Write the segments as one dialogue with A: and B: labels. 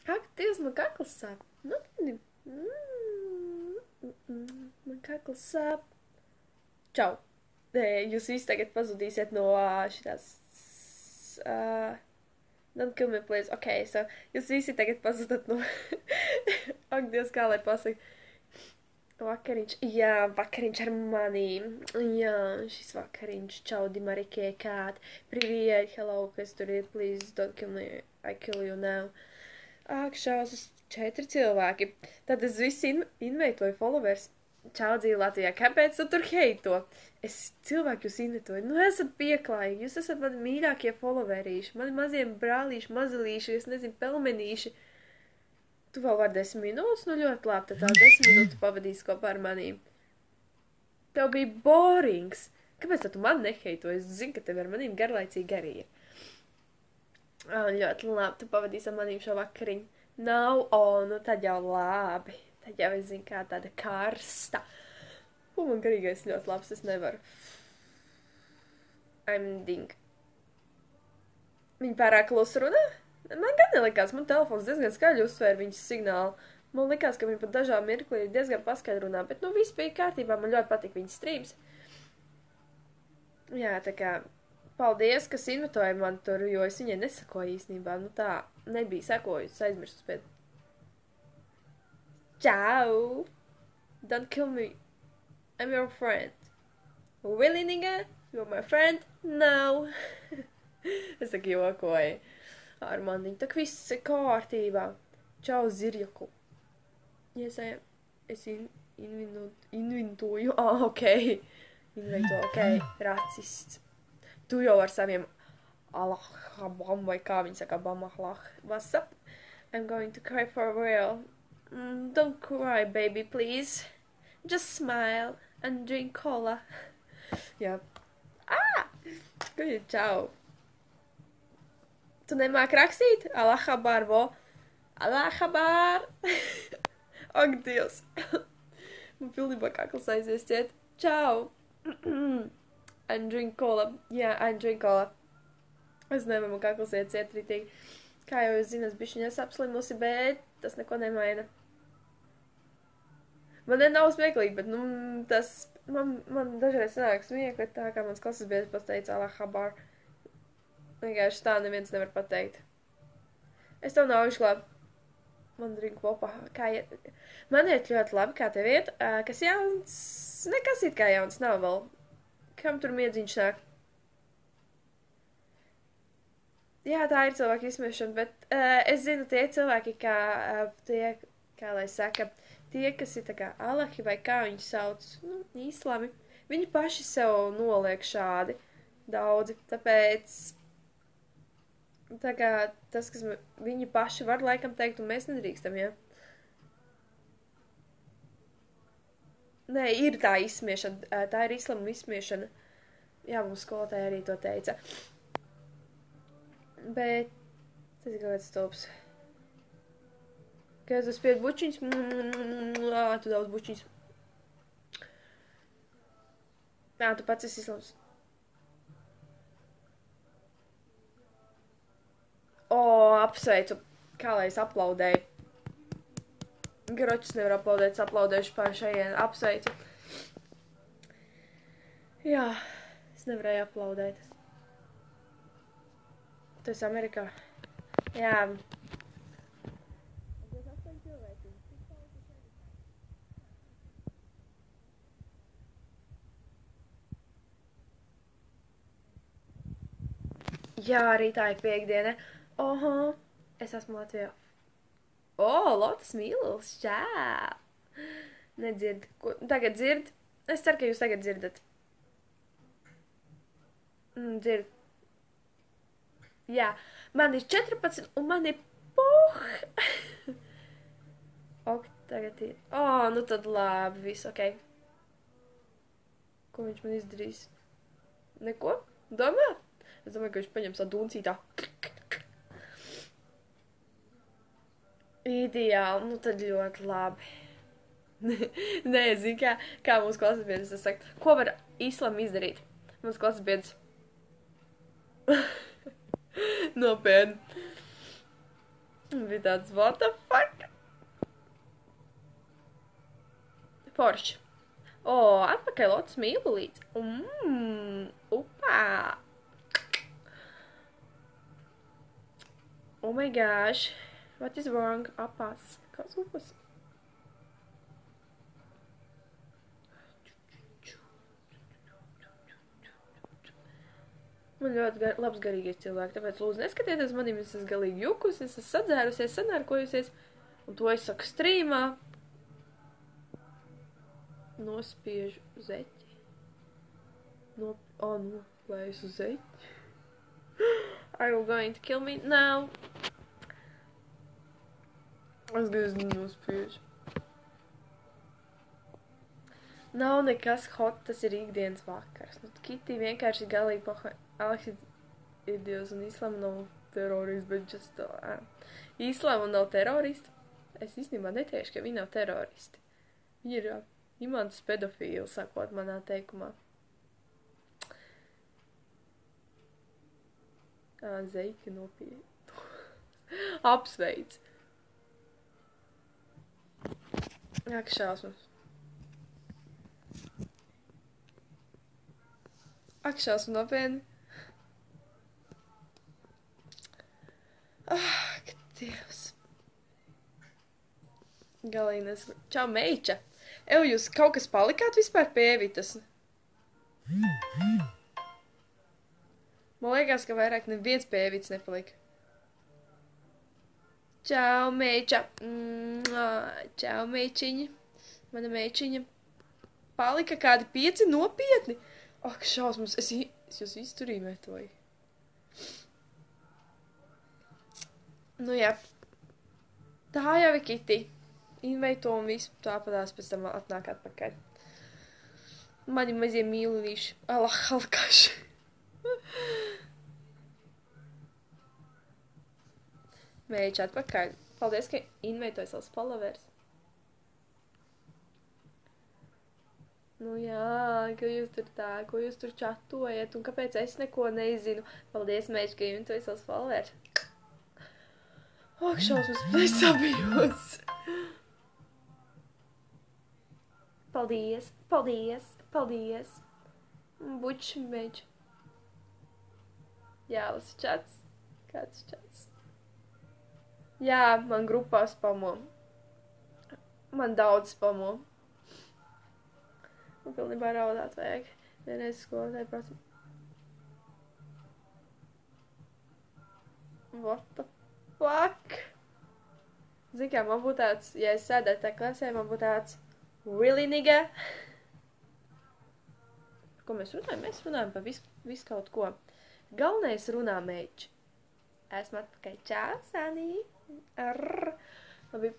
A: Ak, Dievs, man kakls sāp. Nu, man kakls sāp. Čau. Jūs visi tagad pazudīsiet no šitās... Don't kill me, please. Ok, so jūs visi tagad pazudat no... Ak, Dievs, kā lai pasaka. Vakariņš. Jā, vakariņš ar manīm. Jā, šis vakariņš. Čau, Dimarikē, kād. Priviet, hello, kas tur ir? Please, don't kill me. I kill you now. Ak, šausmas 4 cilvēki. Tad es visi inveitoju followers. Čau, dzīvi Latvijā. Kāpēc tu tur heito? Es cilvēku jūs invitoju. Nu, esat pieklājīgi. Jūs esat mani mīļākie followerīši. Mani mazie brālīši, mazilīši, es nezinu, pelmenīši. Tu vēl var 10 minūtes? Nu, ļoti labi. Tad tā 10 minūtes pavadīs kopā ar manīm. Tev bija borings. Kāpēc tu man neheitoji? Es zinu, ka tev ar manīm garlaicīgi arī ir. Ļoti labi. Tu pavadīsi ar manīm šo vakariņu. Nav, nu tad jau labi. Tad jau es zinu, kā tāda karsta. Man garīgais ļoti labs, es nevaru. I'm ding. Viņa pārāk klusi runā? Man gan nelikās, man telefons diezgan skaļi uztvēra viņas signālu. Man likās, ka viņa pat dažām mirklī ir diezgan paskaļi runā, bet nu viss bija kārtībā, man ļoti patīk viņas streams. Jā, tā kā, paldies, kas invitoja man tur, jo es viņai nesakoju īstenībā, nu tā, nebija sekoju, es aizmirstu spēt. Ciao! Don't kill me. I'm your friend. Really, nigga? You're my friend? No. Es tā jokoju. Ar mani. Tā kā viss ir kārtībā. Čau, zirjaku. Yes, es inventoju. Ok. Inventoju, ok. Racists. Tu jau ar saviem Allahabam vai kā viņi saka, Bamahlah. What's up? I'm going to cry for real. Don't cry, baby, please. Just smile and drink cola. Jā. Čau. Tu nemāk rakstīt? Allahabar, vo. Allahabar. Ak, Dievs. Man pilnībā kakls aizies ciet. Čau. And drink cola. Jā, and drink cola. Es nevaru, man kakls iet ciet ritīgi. Kā jau jūs zināt, bišķiņa apslimusi, bet tas neko nemaina. Man nav smieklīgi, bet, nu, tas, man dažreiz sanāk smiekli, tā kā mans klases biedrs pateica Allahabar. Vienkārši tā neviens nevar pateikt. Es tev nav izglābu. Man drink popā. Kā iet? Man iet ļoti labi, kā tev iet. Kas jauns? Nekas it kā jauns nav vēl. Kam tur miedziņš nāk? Jā, tā ir cilvēku izmiešana, bet es zinu, tie cilvēki, kā lai saka, tie, kas ir tā kā Allahi vai kā viņi sauc, nu, islami, viņi paši sev noliek šādi daudzi, tāpēc tā kā tas, kas viņi paši var laikam teikt, un mēs nedrīkstam, ja? Nē, ir tā izsmiešana, tā ir islama izsmiešana. Jā, mums skolotāji arī to teica. Bet tas ir kaut kāds stulbs. Kad tu spied bučiņus, tu daudz bučiņus. Jā, tu pats esi islams. Apsveicu. Kā lai es aplaudēju. Garočus nevar aplaudēt, es aplaudēšu pār šajien. Apsveicu. Jā, es nevarēju aplaudēt. Tu esi Amerikā? Jā. Jā, arī tā ir piekdiena. Oho, es esmu Latvijā. Lotas Mīluls, čā! Nedzird. Tagad dzird? Es ceru, ka jūs tagad dzirdat. Dzird. Jā, man ir 14 un man ir Ok, tagad ir. Nu tad labi, viss ok. Ko viņš man izdarīs? Neko? Domā? Es domāju, ka viņš paņems tā duncītā. Ideāli, nu tad ļoti labi. Nē, zini, kā mūsu klases biedrs saka, ko var islam izdarīt? Mūsu klases biedrs. Nopietni. Bija tāds, what the fuck? Forši. O, atpakaļ Lotus mīlulīts. Upā. Oh my gosh. What is wrong? Apās. Kāds upas? Man ļoti labs garīgais cilvēks, tāpēc lūdzu neskatieties manī, es esmu galīgi jukus, es esmu sadzērusies, sanārkojusies, un to es saku strīmā. Nospiežu zeķi. Noplēsu zeķi. Are you going to kill me now? Es diezgan nospiežu. Nav nekas hot, tas ir ikdienas vakars. Nu, Kitty vienkārši galīgi Aleksi ir dievs un Islama nav teroristi, bet just Islama nav teroristi. Es īstenībā netiešu, ka viņi nav teroristi. Viņi ir imantas pedofīli, sakot manā teikumā. Zeika nopietni. Apsveic. Ak, šausmas. Ak, šausmas nopietni. Ak, dievs. Galīnes. Čau, meiča. Ev, jūs kaut kas palikāt vispār pie Evitas? Man liekas, ka vairāk neviens pie Evitas nepalika. Čau, meiča. Čau, meičiņa. Mana meičiņa. Palika kādi 5 nopietni. Ak, šausmas. Es jūs visu tur īmētoju. Nu jā. Tā jau ir Kitty. Inveito un visu tāpadās pēc tam atnāk atpakaļ. Mani mazie mīlulīši. Allah, halkaši. Mēģi atpakaļ. Paldies, ka inveitoji savus followers. Nu jā, ka jūs tur tā, ko jūs tur čatojat, un kāpēc es neko nezinu. Paldies, Mēģi, ka inveitoji savus followers. Ak, šausmas, nesabijos. Paldies, paldies, paldies. Buč, Mēģi. Jā, lasu čats. Kāds čats? Jā, man grupā spamo. Man daudz spamo. Man pilnībā raudāt vajag. Vienreiz skolotāji prasa. What the fuck? Zini kā, man būtu tāds, ja es sēdētu tā klasē, man būtu tāds really nigga. Ko mēs runājam? Mēs runājam par visu kaut ko. Galvenais runā Mēģi. Esmu atpakaļ. Čau, Sanī. Labi.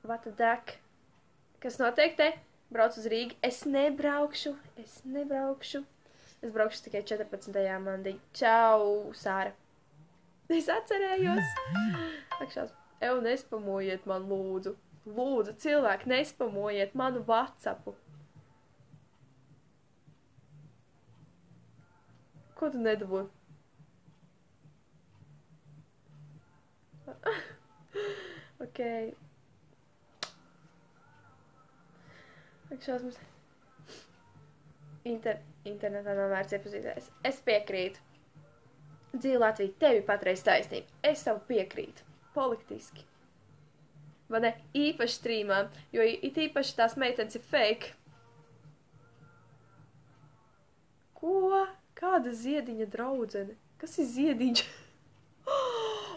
A: What the duck? Kas notiek te? Brauc uz Rīgu. Es nebraukšu. Es braukšu tikai 14. mandī. Čau, Sāra. Es atcerējos. Akšās. Ev, nespamojiet man, lūdzu. Lūdzu, cilvēki, nespamojiet manu WhatsAppu. Ko tu nedabūji? Ok. Šausmas. Internetā nav vērts iepazīties. Es piekrītu. Dzīve Latvija, tevi patreiz taisnība. Es tev piekrītu. Politiski. Vai ne? Īpaši strīmā, jo it īpaši tās meitenes ir fake. Ko? Kāda ziediņa draudzene? Kas ir ziediņš?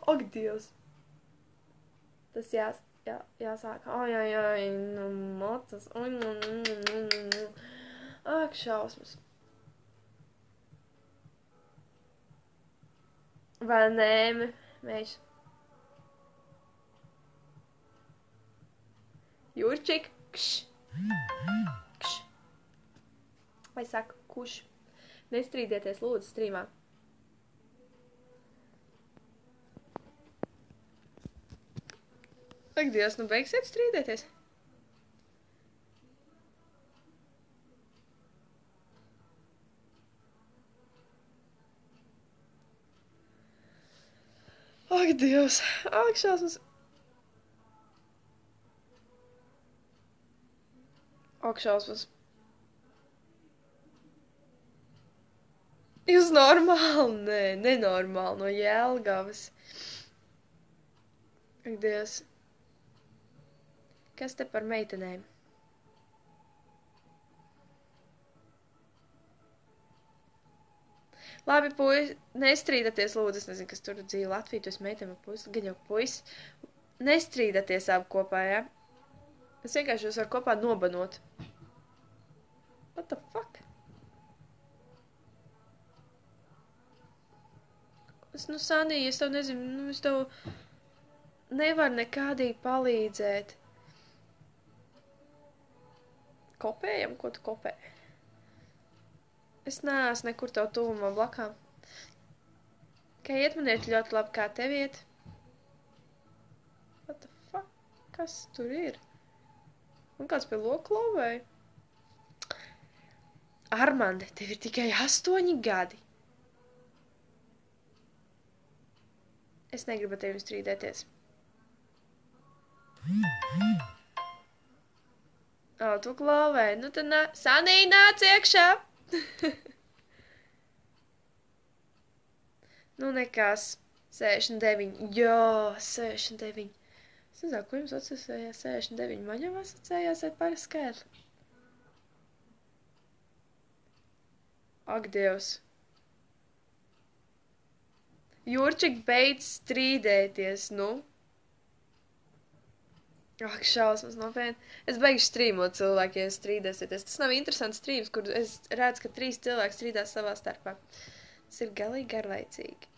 A: Ak, Dievs. Tas jāsāk. Ai, nu, mocas. Ak, šausmas. Vai nē, Mēģi? Jurčik. Kš. Kš. Vai saka, kuš? Nestrīdieties, lūdzu, strīmā. Ak, Dievs, nu beigsiet strīdēties? Ak, Dievs, ak, šausmas. Ak, šausmas. Jūs normāli? Nē, nenormāli no Jelgavas. Ak, Dievs. Kas te par meitenēm? Labi, puisi, nestrīdaties, lūdzu, es nezinu, kas tur dzīvo Latviju, tu esi meitene vai puisi, gan jau puisi. Nestrīdaties abi kopā, ja? Es vienkārši jūs varu kopā nobanot. What the fuck? Sanī, es tev nezinu, es tev nevaru nekādīgi palīdzēt. Kopējam? Ko tu kopē? Es neesmu nekur tev tuvumā blakām. Kā iet man iet ļoti labi, kā tev iet? What the fuck? Kas tur ir? Un kāds pie loklovēja? Armande, tev ir tikai 8 gadi. Es negribu ar tevi strīdēties. O, tu klauvēji. Nu tad Sanī, nāc iekšā! Nu nekas. 69. Jā, 69. Es nezinu, ko jums asociējās 69. Man jau asociējās ar parasti skaitli. Ak, Dievs. Jurčik, beidz strīdēties, nu. Ak, šausmas, nopietni. Es beigšu strīmot cilvēki, ja strīdēsieties. Tas nav interesants strīms, kur es redzu, ka 3 cilvēki strīdās savā starpā. Tas ir galīgi garlaicīgi.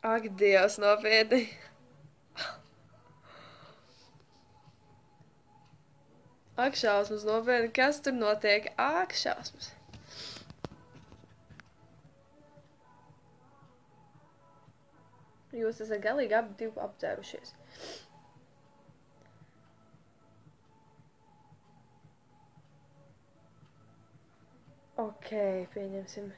A: Ak, Dievs, nopietni. Ak, šausmas, nopietni, kas tur notiek? Ak, šausmas. Jūs esat galīgi abi divi apdzērušies. Ok, pieņemsim.